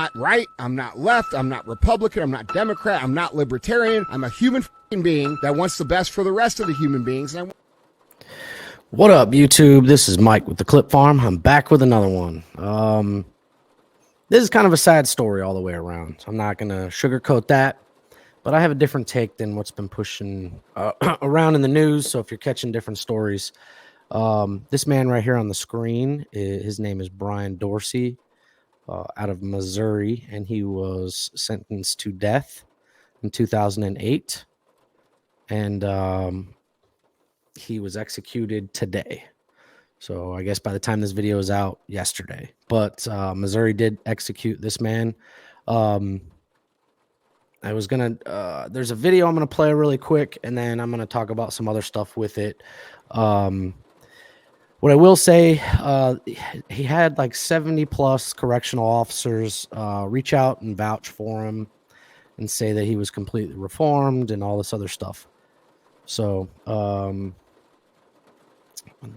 not right. I'm not left. I'm not Republican. I'm not Democrat. I'm not libertarian. I'm a human being that wants the best for the rest of the human beings. And What up, YouTube? This is Mike with the Clip Farm. I'm back with another one. This is kind of a sad story all the way around. I'm not going to sugarcoat that, but I have a different take than what's been pushing around in the news. So if you're catching different stories, this man right here on the screen, his name is Brian Dorsey, out of Missouri, and he was sentenced to death in 2008, and he was executed today. So I guess by the time this video is out, yesterday. But Missouri did execute this man. I was gonna there's a video I'm gonna play really quick, and then I'm gonna talk about some other stuff with it. What I will say, he had like 70 plus correctional officers reach out and vouch for him and say that he was completely reformed and all this other stuff. So I'd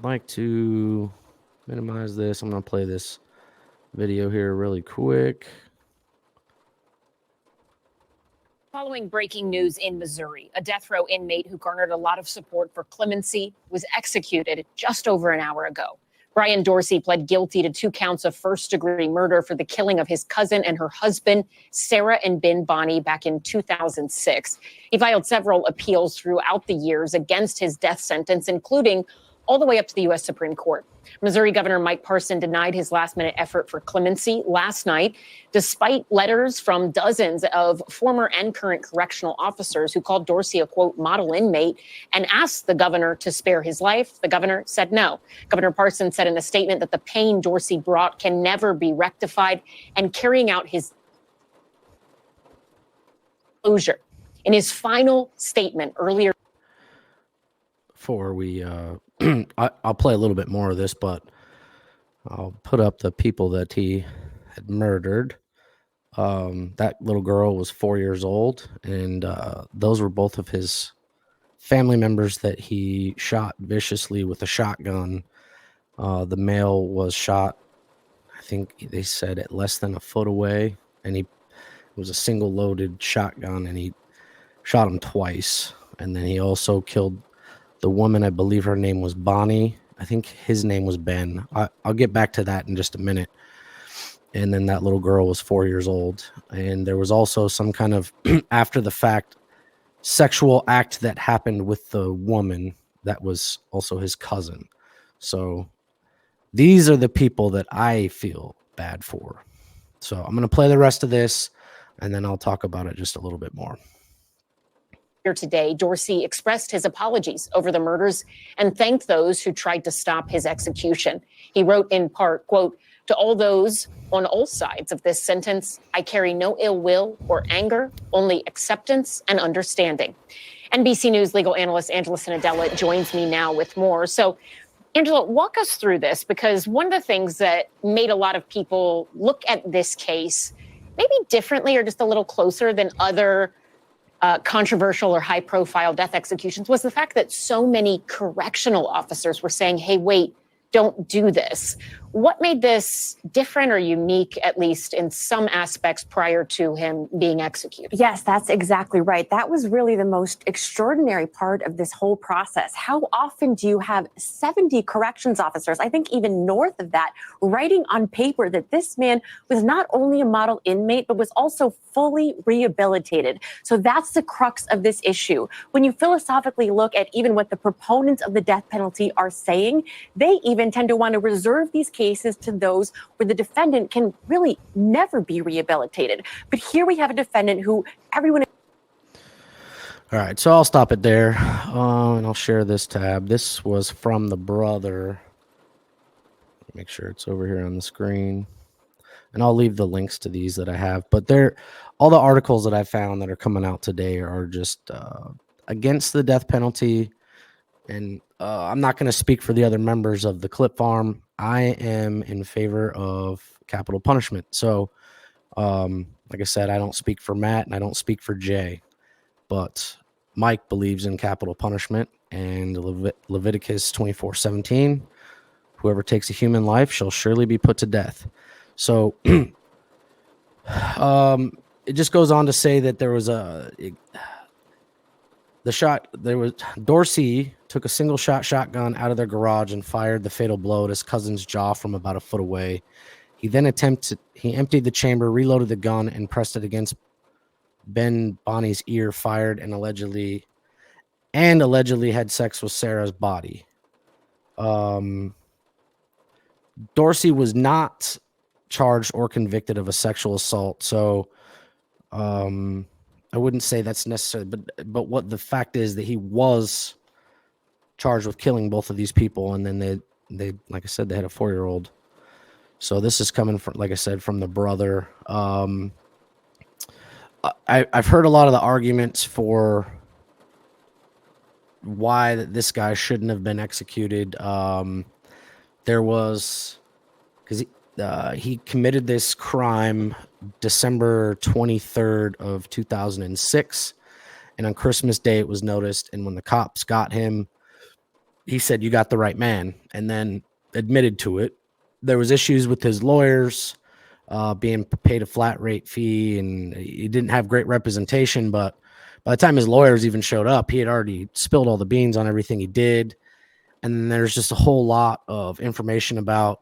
like to minimize this. I'm going to play this video here really quick. Following breaking news in Missouri, a death row inmate who garnered a lot of support for clemency was executed just over an hour ago. Brian Dorsey pled guilty to 2 counts of first-degree murder for the killing of his cousin and her husband, Sarah and Ben Bonnie, back in 2006. He filed several appeals throughout the years against his death sentence, including all the way up to the U.S. Supreme Court. Missouri Governor Mike Parson denied his last-minute effort for clemency last night, despite letters from dozens of former and current correctional officers who called Dorsey a, quote, model inmate and asked the governor to spare his life. The governor said no. Governor Parson said in a statement that the pain Dorsey brought can never be rectified, and carrying out his closure. In his final statement earlier, Before we I'll play a little bit more of this, but I'll put up the people that he had murdered. That little girl was 4 years old, and those were both of his family members that he shot viciously with a shotgun. The male was shot, I think they said, at less than a foot away, and it was a single loaded shotgun, and he shot him twice. And then he also killed the woman. I believe her name was Bonnie. I think his name was Ben. I'll get back to that in just a minute. And then that little girl was 4 years old. And there was also some kind of after the fact sexual act that happened with the woman that was also his cousin. So these are the people that I feel bad for. So I'm going to play the rest of this, and then I'll talk about it just a little bit more. Today, Dorsey expressed his apologies over the murders and thanked those who tried to stop his execution. He wrote in part, quote, "To all those on all sides of this sentence, I carry no ill will or anger, only acceptance and understanding." NBC News legal analyst Angela Sinadella joins me now with more. So, Angela, walk us through this, because one of the things that made a lot of people look at this case maybe differently or just a little closer than other controversial or high-profile death executions was the fact that so many correctional officers were saying, hey, wait, don't do this. What made this different or unique, at least in some aspects, prior to him being executed? Yes, that's exactly right. That was really the most extraordinary part of this whole process. How often do you have 70 corrections officers, I think even north of that, writing on paper that this man was not only a model inmate, but was also fully rehabilitated? So that's the crux of this issue. When you philosophically look at even what the proponents of the death penalty are saying, they even tend to want to reserve these cases to those where the defendant can really never be rehabilitated. But here we have a defendant who everyone... All right, so I'll stop it there, and I'll share this tab. This was from the brother. Make sure it's over here on the screen. And I'll leave the links to these that I have. But all the articles that I found that are coming out today are just against the death penalty. And I'm not going to speak for the other members of the Clip Farm. I am in favor of capital punishment. So, like I said, I don't speak for Matt and I don't speak for Jay. But Mike believes in capital punishment, and Leviticus 24:17, whoever takes a human life shall surely be put to death. So It just goes on to say that there was Dorsey took a single shotgun out of their garage and fired the fatal blow at his cousin's jaw from about a foot away. He then emptied the chamber, reloaded the gun, and pressed it against Ben Bonnie's ear, fired, and allegedly had sex with Sarah's body. Dorsey was not charged or convicted of a sexual assault, so I wouldn't say that's necessary, but what the fact is that he was charged with killing both of these people, and then they like I said, they had a 4-year-old. So this is coming from, like I said, from the brother. I've heard a lot of the arguments for why this guy shouldn't have been executed. There was, because he committed this crime December 23rd of 2006, and on Christmas Day it was noticed, and when the cops got him, he said, "You got the right man," and then admitted to it. There was issues with his lawyers being paid a flat rate fee, and he didn't have great representation, but by the time his lawyers even showed up, he had already spilled all the beans on everything he did. And then there's just a whole lot of information about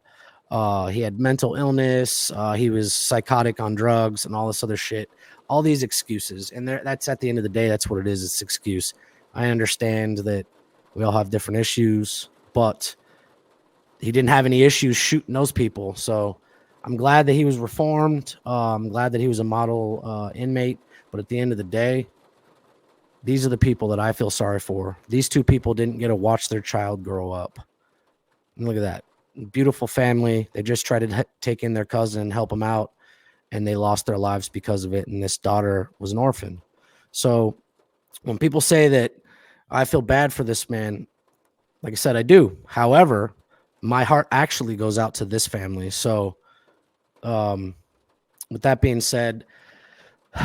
he had mental illness, he was psychotic on drugs, and all this other shit. All these excuses. And that's at the end of the day, that's what it is. It's excuse. I understand that we all have different issues, but he didn't have any issues shooting those people. So I'm glad that he was reformed. I'm glad that he was a model inmate. But at the end of the day, these are the people that I feel sorry for. These two people didn't get to watch their child grow up. And look at that. Beautiful family. They just tried to take in their cousin and help him out, and they lost their lives because of it. And this daughter was an orphan. So when people say that I feel bad for this man, like I said, I do. However, my heart actually goes out to this family. So with that being said,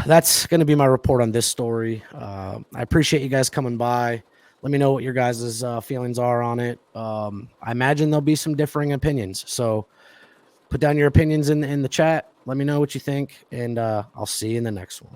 that's going to be my report on this story. I appreciate you guys coming by. Let me know what your guys' feelings are on it. I imagine there'll be some differing opinions. So put down your opinions in the chat. Let me know what you think, and I'll see you in the next one.